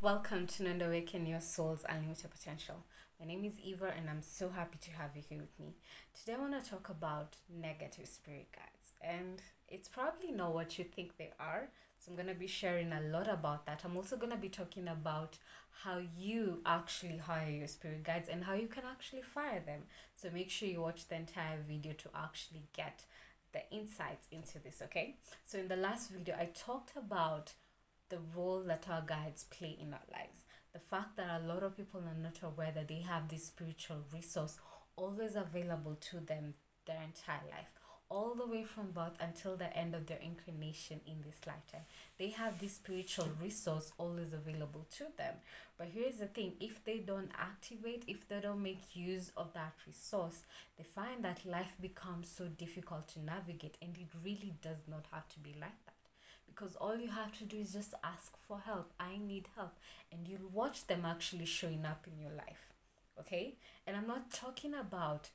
Welcome to Awaken Your Soul's Unlimited Potential. My name is Eva and I'm so happy to have you here with me. Today I want to talk about negative spirit guides, and it's probably not what you think they are. So I'm going to be sharing a lot about that. I'm also going to be talking about how you actually hire your spirit guides and how you can actually fire them. So make sure you watch the entire video to actually get the insights into this, okay? So in the last video, I talked about the role that our guides play in our lives. The fact that a lot of people are not aware that they have this spiritual resource always available to them their entire life, all the way from birth until the end of their incarnation in this lifetime. They have this spiritual resource always available to them. But here's the thing, if they don't activate, if they don't make use of that resource, they find that life becomes so difficult to navigate, and it really does not have to be like that. Because all you have to do is just ask for help. I need help. And you'll watch them actually showing up in your life. Okay? And I'm not talking about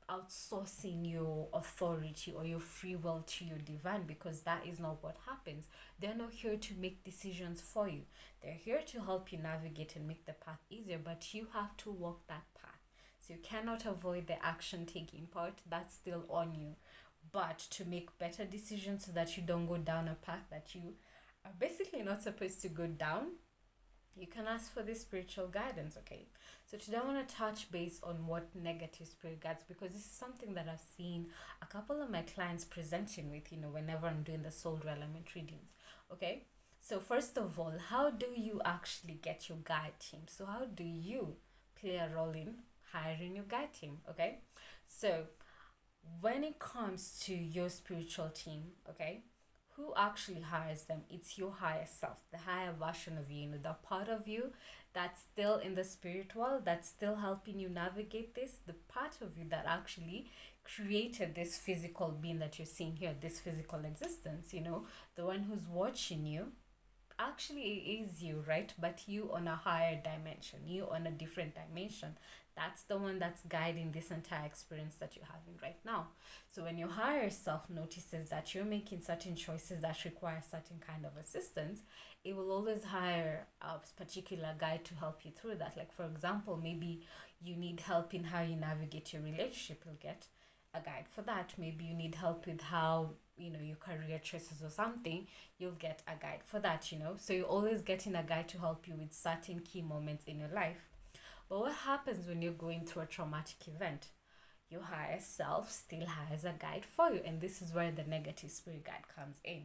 outsourcing your authority or your free will to your divine, because that is not what happens. They're not here to make decisions for you. They're here to help you navigate and make the path easier, but you have to walk that path. So you cannot avoid the action taking part. That's still on you. But to make better decisions so that you don't go down a path that you are basically not supposed to go down, you can ask for this spiritual guidance, okay? So today I want to touch base on what negative spirit guides, because this is something that I've seen a couple of my clients presenting with, whenever I'm doing the soul element readings, okay? So first of all, how do you actually get your guide team? So how do you play a role in hiring your guide team, okay? So when it comes to your spiritual team, okay, who actually hires them? It's your higher self, the higher version of you, the part of you that's still in the spirit world, that's still helping you navigate this, the part of you that actually created this physical being that you're seeing here, this physical existence, the one who's watching you. Actually, it is you, right? But you on a higher dimension, you on a different dimension. That's the one that's guiding this entire experience that you're having right now. So when your higher self notices that you're making certain choices that require certain kind of assistance, it will always hire a particular guide to help you through that. Like, for example, maybe you need help in how you navigate your relationship, you'll get a guide for that. Maybe you need help with how your career choices or something, you'll get a guide for that. So you're always getting a guide to help you with certain key moments in your life. But what happens when you're going through a traumatic event? Your higher self still has a guide for you, and this is where the negative spirit guide comes in.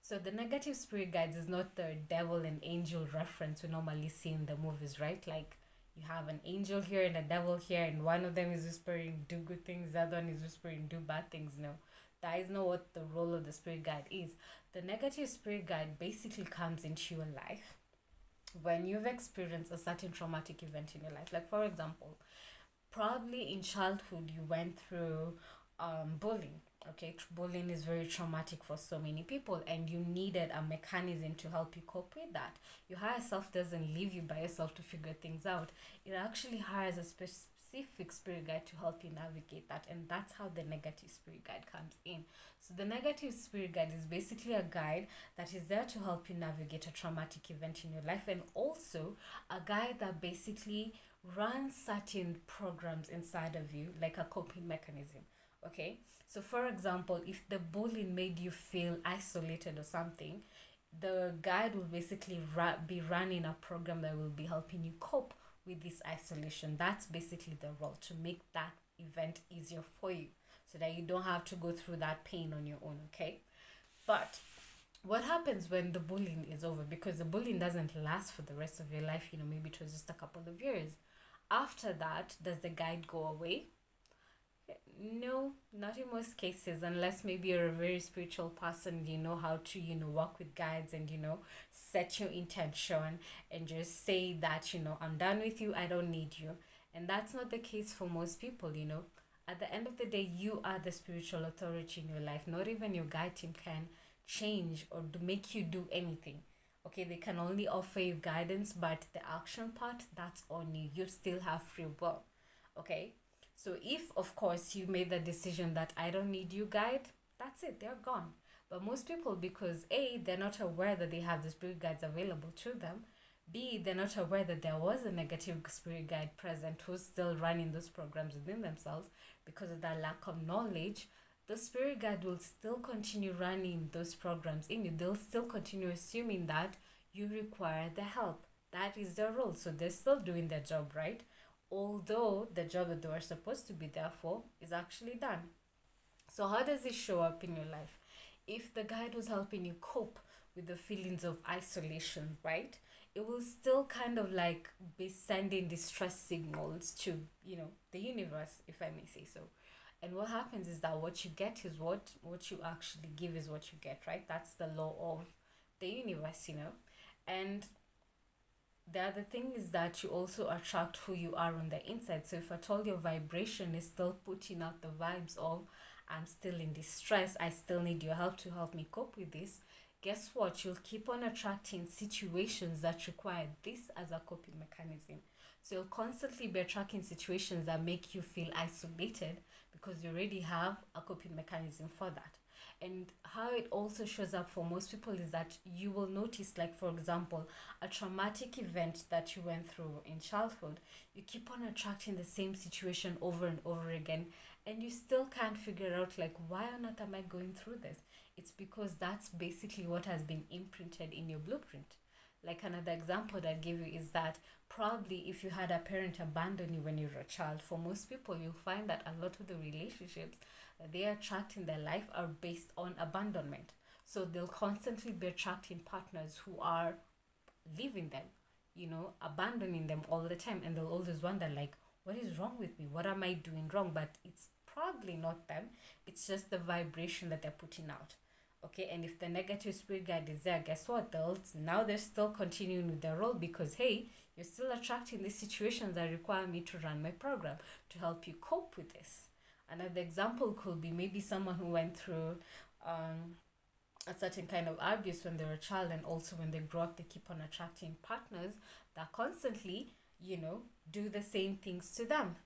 So the negative spirit guides is not the devil and angel reference we normally see in the movies, right? Like, you have an angel here and a devil here, and one of them is whispering do good things, the other one is whispering do bad things. No, that is not what the role of the spirit guide is. The negative spirit guide basically comes into your life when you've experienced a certain traumatic event in your life. Like, for example, probably in childhood you went through bullying. Okay, bullying is very traumatic for so many people, and you needed a mechanism to help you cope with that. Your higher self doesn't leave you by yourself to figure things out. It actually hires a specific spirit guide to help you navigate that, and that's how the negative spirit guide comes in. So the negative spirit guide is basically a guide that is there to help you navigate a traumatic event in your life, and also a guide that basically runs certain programs inside of you, like a coping mechanism. Okay, so for example, if the bullying made you feel isolated or something, the guide will basically be running a program that will be helping you cope with this isolation. That's basically the role, to make that event easier for you so that you don't have to go through that pain on your own, okay? But what happens when the bullying is over? Because the bullying doesn't last for the rest of your life, maybe it was just a couple of years. After that, does the guide go away? No, not in most cases, unless maybe you're a very spiritual person, you know how to work with guides and set your intention and just say that I'm done with you, I don't need you. And that's not the case for most people. At the end of the day, you are the spiritual authority in your life. Not even your guide team can change or make you do anything. Okay, they can only offer you guidance, but the action part, that's on you. You still have free will. Okay, so if, of course, you made the decision that I don't need you, guide, that's it, they're gone. But most people, because A, they're not aware that they have the spirit guides available to them, B, they're not aware that there was a negative spirit guide present who's still running those programs within themselves. Because of that lack of knowledge, the spirit guide will still continue running those programs in you. They'll still continue assuming that you require the help. That is their role. So they're still doing their job, right? Although the job that they were supposed to be there for is actually done. So how does it show up in your life? If the guide was helping you cope with the feelings of isolation, right? It will still kind of like be sending distress signals to, the universe, if I may say so. And what happens is that what you get is what you actually give is what you get, right? That's the law of the universe. And the other thing is that you also attract who you are on the inside. So if at all your vibration is still putting out the vibes of, I'm still in distress, I still need your help to help me cope with this, guess what? You'll keep on attracting situations that require this as a coping mechanism. So you'll constantly be attracting situations that make you feel isolated because you already have a coping mechanism for that. And how it also shows up for most people is that you will notice, like, for example, a traumatic event that you went through in childhood, you keep on attracting the same situation over and over again, and you still can't figure out, like, why on earth am I going through this? It's because that's basically what has been imprinted in your blueprint. Like, another example that I give you is that probably if you had a parent abandon you when you were a child, for most people, you'll find that a lot of the relationships that they attract in their life are based on abandonment. So they'll constantly be attracting partners who are leaving them, abandoning them all the time. And they'll always wonder, like, what is wrong with me? What am I doing wrong? But it's probably not them. It's just the vibration that they're putting out. Okay, and if the negative spirit guide is there, guess what? They're still continuing with their role because, hey, you're still attracting these situations that require me to run my program to help you cope with this. Another example could be maybe someone who went through a certain kind of abuse when they were a child, and also when they grow up, they keep on attracting partners that constantly, do the same things to them.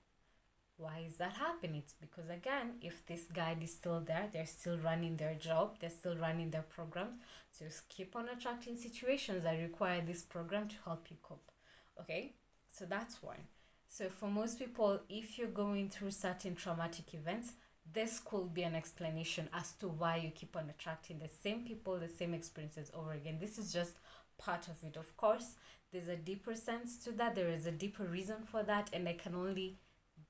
Why is that happening? It's because, again, if this guide is still there, they're still running their job, they're still running their programs. So just keep on attracting situations that require this program to help you cope. Okay, so that's one. So for most people, if you're going through certain traumatic events, this could be an explanation as to why you keep on attracting the same people, the same experiences over again. This is just part of it. Of course, there's a deeper sense to that. There is a deeper reason for that, and I can only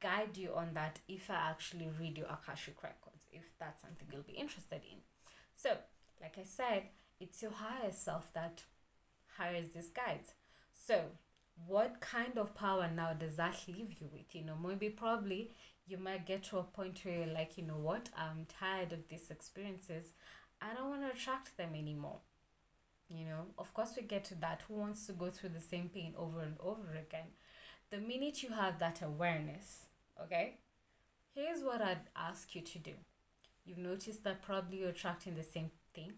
guide you on that if I actually read your Akashic records, if that's something you'll be interested in. So, like I said, it's your higher self that hires these guides. So, what kind of power now does that leave you with? Maybe probably you might get to a point where you're like, you know what, I'm tired of these experiences. I don't want to attract them anymore. Of course we get to that. Who wants to go through the same pain over and over again? The minute you have that awareness, okay, here's what I'd ask you to do. You've noticed that probably you're attracting the same thing.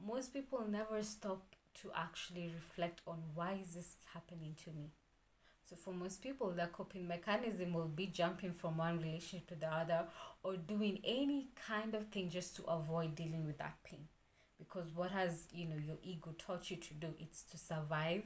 Most people never stop to actually reflect on, why is this happening to me? So for most people, their coping mechanism will be jumping from one relationship to the other, or doing any kind of thing just to avoid dealing with that pain. Because what has, your ego taught you to do, it's to survive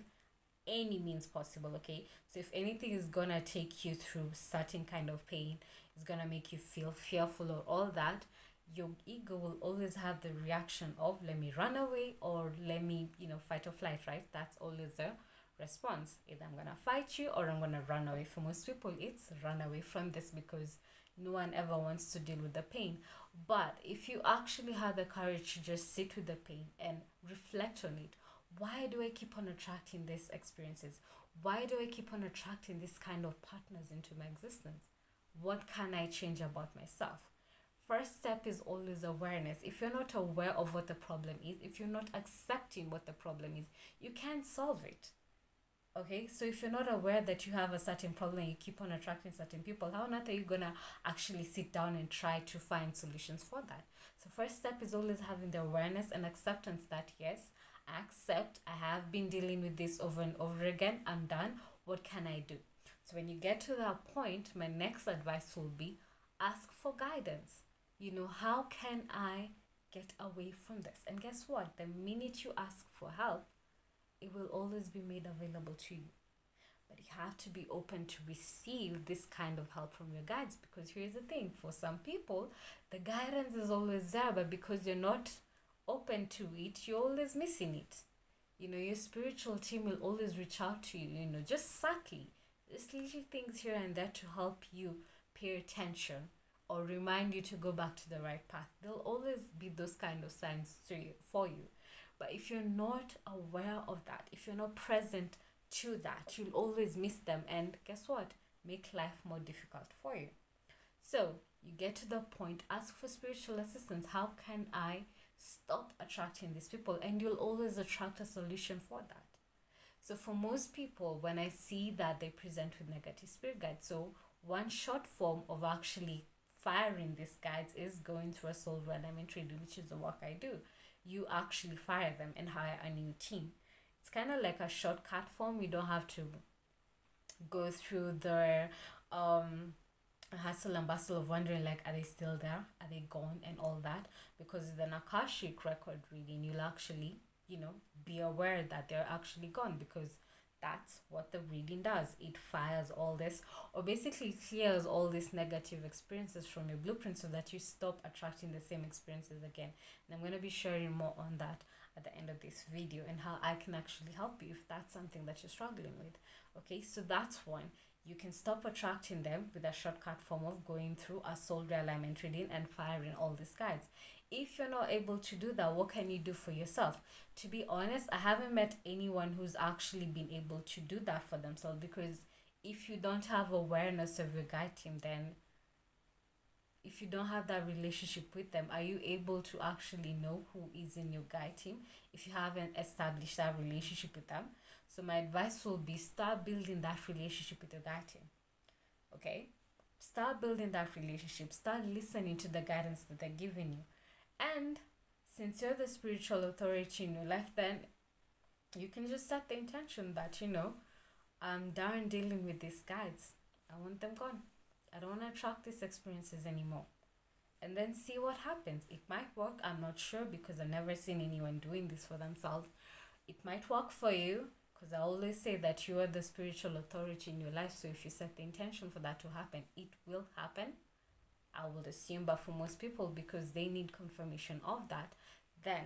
any means possible. Okay, so if anything is gonna take you through certain kind of pain, it's gonna make you feel fearful or all that, your ego will always have the reaction of, let me run away, or let me, fight or flight, right? That's always the response. Either I'm gonna fight you or I'm gonna run away. For most people, it's run away from this, because no one ever wants to deal with the pain. But if you actually have the courage to just sit with the pain and reflect on it, why do I keep on attracting these experiences? Why do I keep on attracting this kind of partners into my existence? What can I change about myself? First step is always awareness. If you're not aware of what the problem is, if you're not accepting what the problem is, you can't solve it. Okay, so if you're not aware that you have a certain problem and you keep on attracting certain people, how on earth are you gonna actually sit down and try to find solutions for that? So first step is always having the awareness and acceptance that, yes, I accept I have been dealing with this over and over again. I'm done. What can I do? So when you get to that point, my next advice will be, ask for guidance. How can I get away from this? And guess what? The minute you ask for help, it will always be made available to you. But you have to be open to receive this kind of help from your guides, because here's the thing, for some people the guidance is always there, but because you're not open to it, you're always missing it. Your spiritual team will always reach out to you, just subtly, just little things here and there to help you pay attention or remind you to go back to the right path. There'll always be those kind of signs for you. But if you're not aware of that, if you're not present to that, you'll always miss them, and guess what? Make life more difficult for you. So you get to the point, ask for spiritual assistance. How can I stop attracting these people? And you'll always attract a solution for that. So for most people, when I see that they present with negative spirit guides, so one short form of actually firing these guides is going through a soul alignment reading, which is the work I do. You actually fire them and hire a new team. It's kind of like a shortcut form. You don't have to go through the hustle and bustle of wondering, like, are they still there? Are they gone? And all that. Because with an Akashic record reading, you'll actually, be aware that they're actually gone, because that's what the reading does. It fires all this, or basically clears all these negative experiences from your blueprint, so that you stop attracting the same experiences again. And I'm going to be sharing more on that at the end of this video, and how I can actually help you if that's something that you're struggling with. Okay, so that's one. You can stop attracting them with a shortcut form of going through a soul realignment reading and firing all these guides. If you're not able to do that, what can you do for yourself? To be honest, I haven't met anyone who's actually been able to do that for themselves, because if you don't have awareness of your guide team, then if you don't have that relationship with them, are you able to actually know who is in your guide team if you haven't established that relationship with them? So my advice will be, start building that relationship with your guide team. Okay? Start building that relationship. Start listening to the guidance that they're giving you. And since you're the spiritual authority in your life, then you can just set the intention that, I'm done dealing with these guides. I want them gone. I don't want to attract these experiences anymore. And then see what happens. It might work. I'm not sure, because I've never seen anyone doing this for themselves. It might work for you, because I always say that you are the spiritual authority in your life. So if you set the intention for that to happen, it will happen. I would assume, but for most people, because they need confirmation of that, then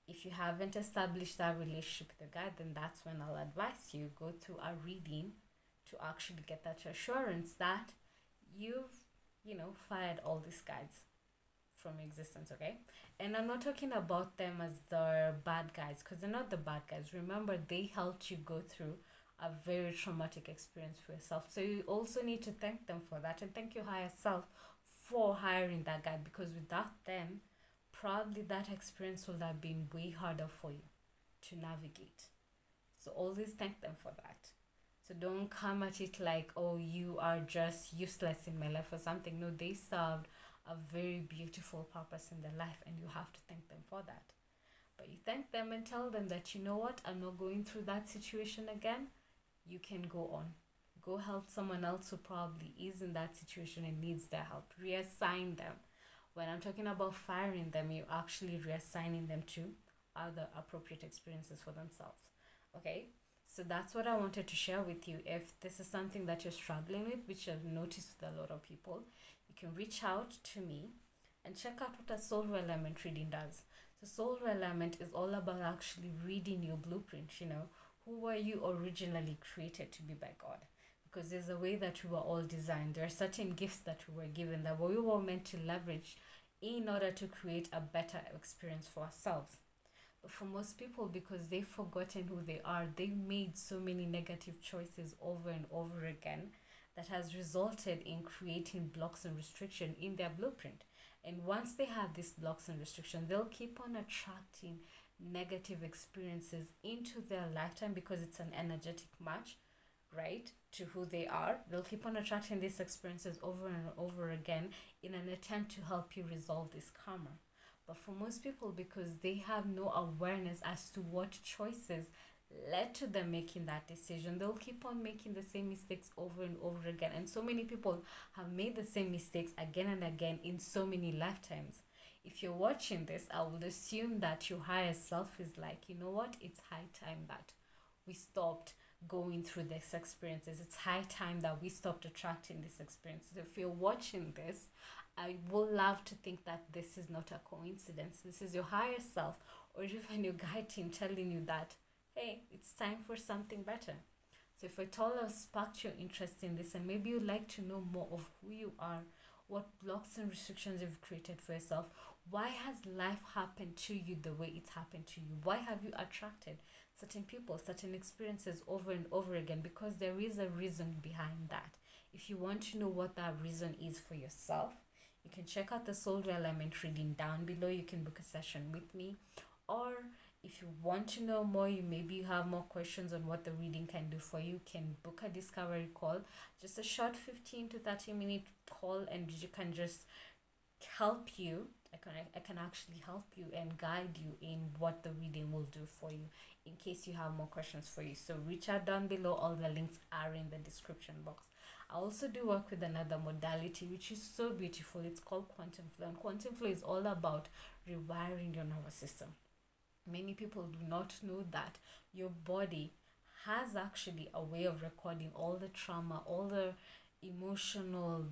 if you haven't established that relationship with the guide, then that's when I'll advise you go through a reading to actually get that assurance that you've, fired all these guides from existence. Okay? And I'm not talking about them as the bad guys, because they're not the bad guys. Remember, they helped you go through a very traumatic experience for yourself. So you also need to thank them for that, and thank your higher self for hiring that guide, because without them, probably that experience would have been way harder for you to navigate. So always thank them for that. So don't come at it like, oh, you are just useless in my life or something. No, they served a very beautiful purpose in their life, and you have to thank them for that. But you thank them and tell them that, you know what, I'm not going through that situation again. You can go on. Go help someone else who probably is in that situation and needs their help. Reassign them. When I'm talking about firing them, you're actually reassigning them to other appropriate experiences for themselves. Okay? So that's what I wanted to share with you. If this is something that you're struggling with, which I've noticed with a lot of people, you can reach out to me and check out what a soul alignment reading does. So soul alignment is all about actually reading your blueprint. Who were you originally created to be by God? Because there's a way that we were all designed. There are certain gifts that we were given that we were meant to leverage in order to create a better experience for ourselves. But for most people, because they've forgotten who they are, they've made so many negative choices over and over again that has resulted in creating blocks and restriction in their blueprint. And once they have these blocks and restrictions, they'll keep on attracting negative experiences into their lifetime, because it's an energetic match, right, to who they are. They'll keep on attracting these experiences over and over again in an attempt to help you resolve this karma. But for most people, because they have no awareness as to what choices led to them making that decision, they'll keep on making the same mistakes over and over again. And so many people have made the same mistakes again and again in so many lifetimes. If you're watching this, I would assume that your higher self is like, you know what, it's high time that we stopped going through these experiences. It's high time that we stopped attracting these experiences. If you're watching this, I would love to think that this is not a coincidence. This is your higher self or even your guide team telling you that, hey, it's time for something better. So if at all has sparked your interest in this, and maybe you'd like to know more of who you are, what blocks and restrictions you've created for yourself, why has life happened to you the way it's happened to you? Why have you attracted certain people, certain experiences over and over again? Because there is a reason behind that. If you want to know what that reason is for yourself, you can check out the Soul Alignment reading down below. You can book a session with me, or if you want to know more, you have more questions on what the reading can do for you, can book a discovery call, just a short 15 to 30 minute call, and you can just help you. I can actually help you and guide you in what the reading will do for you in case you have more questions for you. So reach out down below. All the links are in the description box. I also do work with another modality which is so beautiful. It's called quantum flow, and quantum flow is all about rewiring your nervous system. Many people do not know that your body has actually a way of recording all the trauma, all the emotional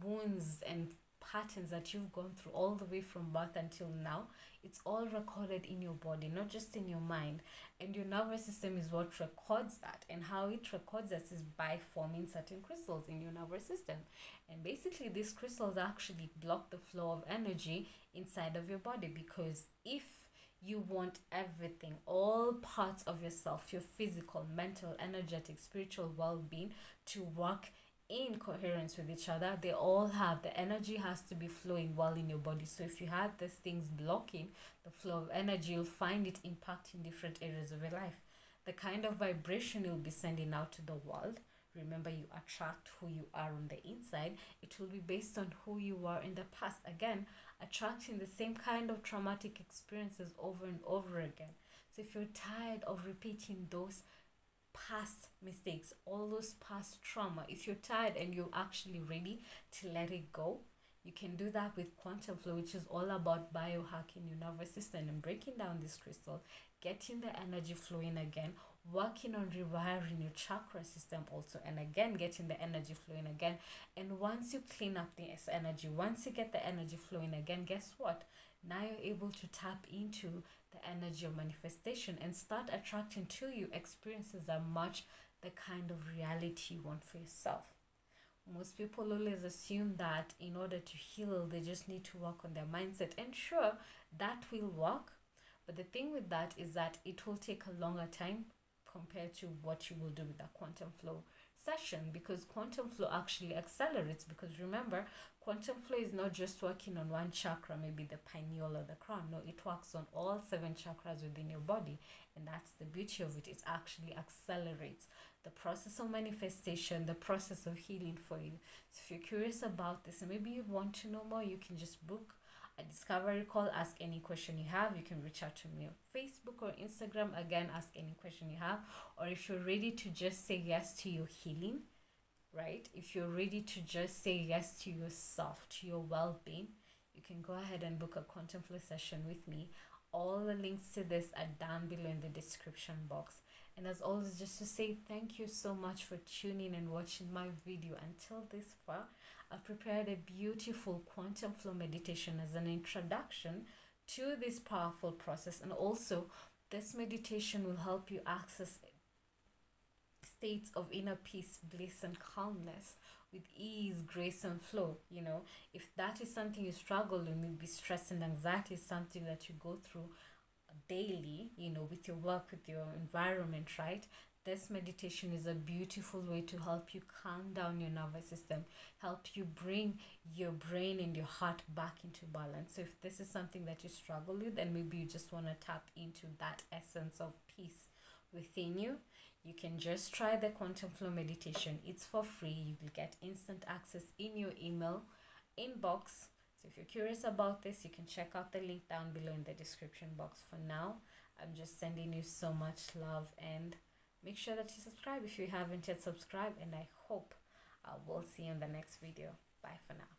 wounds and patterns that you've gone through all the way from birth until now. It's all recorded in your body, not just in your mind. And your nervous system is what records that. And how it records that is by forming certain crystals in your nervous system. And basically, these crystals actually block the flow of energy inside of your body, because if you want everything, all parts of yourself, your physical, mental, energetic, spiritual well-being to work in coherence with each other, they all have, the energy has to be flowing well in your body. So if you had these things blocking the flow of energy, you'll find it impacting different areas of your life. The kind of vibration you'll be sending out to the world, remember, you attract who you are on the inside. It will be based on who you are in the past. Again, attracting the same kind of traumatic experiences over and over again. So if you're tired of repeating those past mistakes, all those past trauma, if you're tired and you're actually ready to let it go, you can do that with quantum flow, which is all about biohacking your nervous system and breaking down this crystal, getting the energy flowing again, working on rewiring your chakra system also, and again getting the energy flowing again. And once you clean up this energy, once you get the energy flowing again, guess what? Now you're able to tap into the energy of manifestation and start attracting to you experiences that match the kind of reality you want for yourself. Most people always assume that in order to heal, they just need to work on their mindset. And sure, that will work. But the thing with that is that it will take a longer time compared to what you will do with a quantum flow session, because quantum flow actually accelerates. Because remember, quantum flow is not just working on one chakra, maybe the pineal or the crown. No, it works on all 7 chakras within your body, and that's the beauty of it. It actually accelerates the process of manifestation, the process of healing for you. So if you're curious about this and maybe you want to know more, you can just book a discovery call, ask any question you have. You can reach out to me on Facebook or Instagram, again, ask any question you have. Or if you're ready to just say yes to your healing, right, if you're ready to just say yes to yourself, to your well-being, you can go ahead and book a quantum flow session with me. All the links to this are down below in the description box. And as always, just to say thank you so much for tuning and watching my video until this far. I've prepared a beautiful quantum flow meditation as an introduction to this powerful process. And also, this meditation will help you access states of inner peace, bliss, and calmness with ease, grace, and flow. You know, if that is something you struggle with, maybe stress and anxiety is something that you go through daily, you know, with your work, with your environment, right? This meditation is a beautiful way to help you calm down your nervous system, help you bring your brain and your heart back into balance. So if this is something that you struggle with, and maybe you just want to tap into that essence of peace within you, you can just try the quantum flow meditation. It's for free. You will get instant access in your email inbox. So if you're curious about this, you can check out the link down below in the description box. For now, I'm just sending you so much love, and make sure that you subscribe if you haven't yet subscribed, and I hope I will see you in the next video. Bye for now.